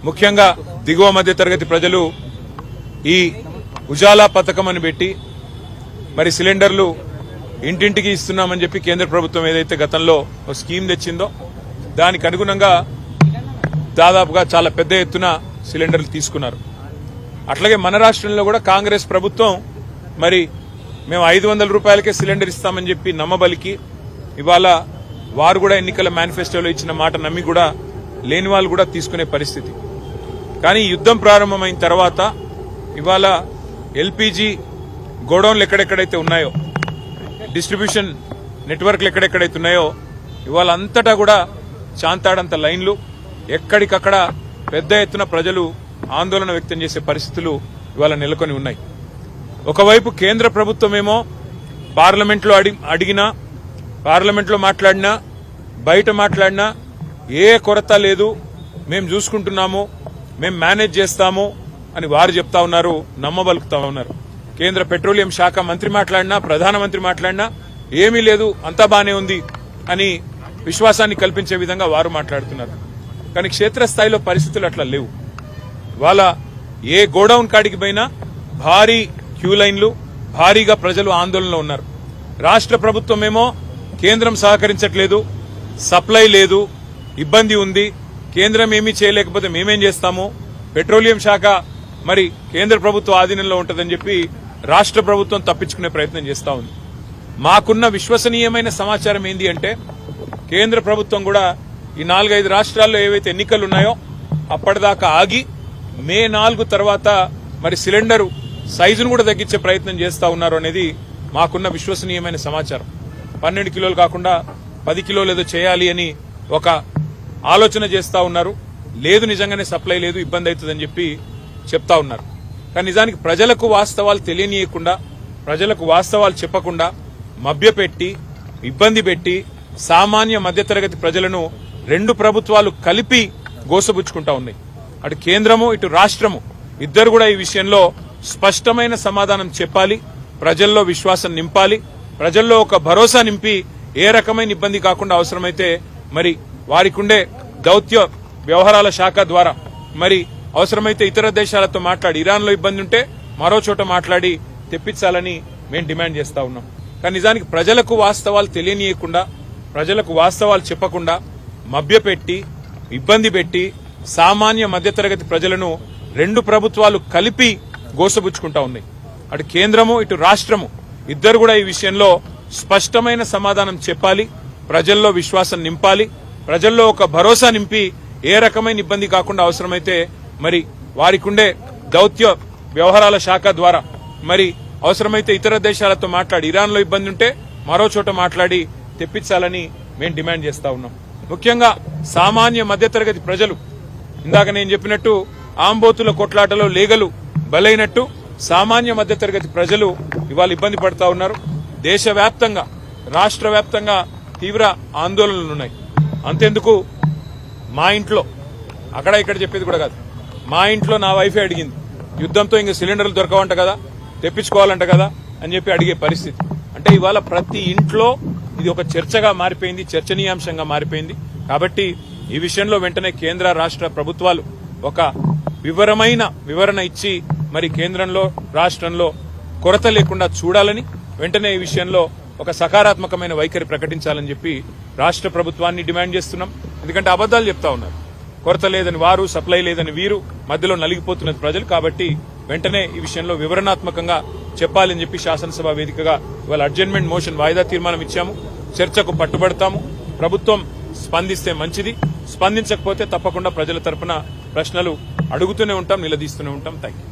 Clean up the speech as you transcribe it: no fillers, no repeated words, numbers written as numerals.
ముఖ్యంగా దిగువ మధ్య తరగతి ప్రజలు ఈ ఉజాలా పథకం అని పెట్టి మరి సిలిండర్లు ఇంటింటికి ఇస్తున్నామని చెప్పి కేంద్ర ప్రభుత్వం ఏదైతే గతంలో ఒక స్కీమ్ తెచ్చిందో దానికి అనుగుణంగా దాదాపుగా చాలా పెద్ద ఎత్తున సిలిండర్లు తీసుకున్నారు. అట్లాగే మన రాష్ట్రంలో కూడా కాంగ్రెస్ ప్రభుత్వం మరి మేము 500 రూపాయలకే సిలిండర్ ఇస్తామని చెప్పి నమ్మబలికి ఇవాళ వారు కూడా ఎన్నికల మేనిఫెస్టోలో ఇచ్చిన మాట నమ్మి కూడా లేని వాళ్ళు కూడా తీసుకునే పరిస్థితి. కానీ యుద్ధం ప్రారంభమైన తర్వాత ఇవాళ ఎల్పీజీ గోడౌన్లు ఎక్కడెక్కడైతే ఉన్నాయో, డిస్ట్రిబ్యూషన్ నెట్వర్క్లు ఎక్కడెక్కడైతే ఉన్నాయో ఇవాళ అంతటా కూడా చాంతాడంత లైన్లు, ఎక్కడికక్కడ పెద్ద ఎత్తున ప్రజలు ఆందోళన వ్యక్తం చేసే పరిస్థితులు ఇవాళ నెలకొని ఉన్నాయి. ఒకవైపు కేంద్ర ప్రభుత్వమేమో పార్లమెంట్లో అడిగినా, పార్లమెంట్లో మాట్లాడినా, బయట మాట్లాడినా ఏ కొరత లేదు, మేం చూసుకుంటున్నాము, మేం మేనేజ్ చేస్తాము అని వారు చెప్తా ఉన్నారు, నమ్మబలుకుతా ఉన్నారు. కేంద్ర పెట్రోలియం శాఖ మంత్రి మాట్లాడినా, ప్రధానమంత్రి మాట్లాడినా ఏమీ లేదు, అంతా బానే ఉంది అని విశ్వాసాన్ని కల్పించే విధంగా వారు మాట్లాడుతున్నారు. కానీ క్షేత్రస్థాయిలో పరిస్థితులు అట్లా లేవు. వాళ్ళ ఏ గోడౌన్ కాడికి పోయినా భారీ క్యూ లైన్లు, భారీగా ప్రజలు ఆందోళనలో ఉన్నారు. రాష్ట్ర ప్రభుత్వమేమో కేంద్రం సహకరించట్లేదు, సప్లై లేదు, ఇబ్బంది ఉంది, కేంద్రం ఏమీ చేయలేకపోతే మేమేం చేస్తాము, పెట్రోలియం శాఖ మరి కేంద్ర ప్రభుత్వ ఆధీనంలో ఉంటుందని చెప్పి రాష్ట్ర ప్రభుత్వం తప్పించుకునే ప్రయత్నం చేస్తా ఉంది. మాకున్న విశ్వసనీయమైన సమాచారం ఏంది అంటే కేంద్ర ప్రభుత్వం కూడా ఈ 4-5 రాష్ట్రాల్లో ఏవైతే ఎన్నికలున్నాయో అప్పటిదాకా ఆగి మే 4 తర్వాత మరి సిలిండరు సైజును కూడా తగ్గించే ప్రయత్నం చేస్తా ఉన్నారు అనేది మాకున్న విశ్వసనీయమైన సమాచారం. 12 కిలోలు కాకుండా 10 కిలోలు ఏదో చేయాలి అని ఒక ఆలోచన చేస్తా ఉన్నారు. లేదు, నిజంగానే సప్లై లేదు, ఇబ్బంది అవుతుందని చెప్పి చెప్తా ఉన్నారు. కానీ నిజానికి ప్రజలకు వాస్తవాలు తెలియనీయకుండా, ప్రజలకు వాస్తవాలు చెప్పకుండా మభ్యపెట్టి, ఇబ్బంది పెట్టి సామాన్య మధ్యతరగతి ప్రజలను రెండు ప్రభుత్వాలు కలిపి గోసబుచ్చుకుంటా ఉన్నాయి. అటు కేంద్రము, ఇటు రాష్ట్రము ఇద్దరు కూడా ఈ విషయంలో స్పష్టమైన సమాధానం చెప్పాలి, ప్రజల్లో విశ్వాసం నింపాలి, ప్రజల్లో ఒక భరోసా నింపి ఏ రకమైన ఇబ్బంది కాకుండా అవసరమైతే మరి వారికుండే దౌత్య వ్యవహారాల శాఖ ద్వారా మరి అవసరమైతే ఇతర దేశాలతో మాట్లాడి, ఇరాన్లో ఇబ్బంది ఉంటే మరో చోట మాట్లాడి తెప్పించాలని మేము డిమాండ్ చేస్తా ఉన్నాం. కానీ నిజానికి ప్రజలకు వాస్తవాలు తెలియనీయకుండా, ప్రజలకు వాస్తవాలు చెప్పకుండా మభ్యపెట్టి, ఇబ్బంది పెట్టి సామాన్య మధ్యతరగతి ప్రజలను రెండు ప్రభుత్వాలు కలిపి గోసబుచ్చుకుంటా ఉన్నాయి. అటు కేంద్రము, ఇటు రాష్ట్రము ఇద్దరు కూడా ఈ విషయంలో స్పష్టమైన సమాధానం చెప్పాలి, ప్రజల్లో విశ్వాసం నింపాలి, ప్రజల్లో ఒక భరోసా నింపి ఏ రకమైన ఇబ్బంది కాకుండా అవసరమైతే మరి వారికుండే దౌత్య వ్యవహారాల శాఖ ద్వారా మరి అవసరమైతే ఇతర దేశాలతో మాట్లాడి, ఇరాన్లో ఇబ్బంది ఉంటే మరో చోట మాట్లాడి తెప్పించాలని మేము డిమాండ్ చేస్తా ఉన్నాం. ముఖ్యంగా సామాన్య మధ్యతరగతి ప్రజలు, ఇందాక నేను చెప్పినట్టు ఆంబోతుల కొట్లాటలో లేగలు బలైనట్టు సామాన్య మధ్యతరగతి ప్రజలు ఇవాళ ఇబ్బంది పడతా ఉన్నారు. దేశవ్యాప్తంగా, రాష్ట్ర వ్యాప్తంగా తీవ్ర ఆందోళనలున్నాయి. అంతెందుకు, మా ఇంట్లో, అక్కడ ఇక్కడ చెప్పేది కూడా కాదు, మా ఇంట్లో నా వైఫే అడిగింది, యుద్ధంతో ఇంక సిలిండర్లు దొరకవంట కదా, తెప్పించుకోవాలంట కదా అని చెప్పి అడిగే పరిస్థితి. అంటే ఇవాళ ప్రతి ఇంట్లో ఇది ఒక చర్చగా మారిపోయింది, చర్చనీయాంశంగా మారిపోయింది. కాబట్టి ఈ విషయంలో వెంటనే కేంద్ర రాష్ట్ర ప్రభుత్వాలు ఒక వివరణ ఇచ్చి మరి కేంద్రంలో, రాష్ట్రంలో కొరత లేకుండా చూడాలని, వెంటనే ఈ విషయంలో ఒక సకారాత్మకమైన వైఖరి ప్రకటించాలని చెప్పి రాష్ట్ర ప్రభుత్వాన్ని డిమాండ్ చేస్తున్నాం. ఎందుకంటే అబద్దాలు చెప్తా ఉన్నారు, కొరత లేదని వారు, సప్లై లేదని వీరు, మధ్యలో నలిగిపోతున్నది ప్రజలు. కాబట్టి వెంటనే ఈ విషయంలో వివరణాత్మకంగా చెప్పాలని చెప్పి శాసనసభ వేదికగా ఇవాళ అడ్జర్న్మెంట్ మోషన్ వాయిదా తీర్మానం ఇచ్చాము. చర్చకు పట్టుబడతాము. ప్రభుత్వం స్పందిస్తే మంచిది, స్పందించకపోతే తప్పకుండా ప్రజల తరపున ప్రశ్నలు అడుగుతూనే ఉంటాం, నిలదీస్తూనే ఉంటాం. థాంక్యూ.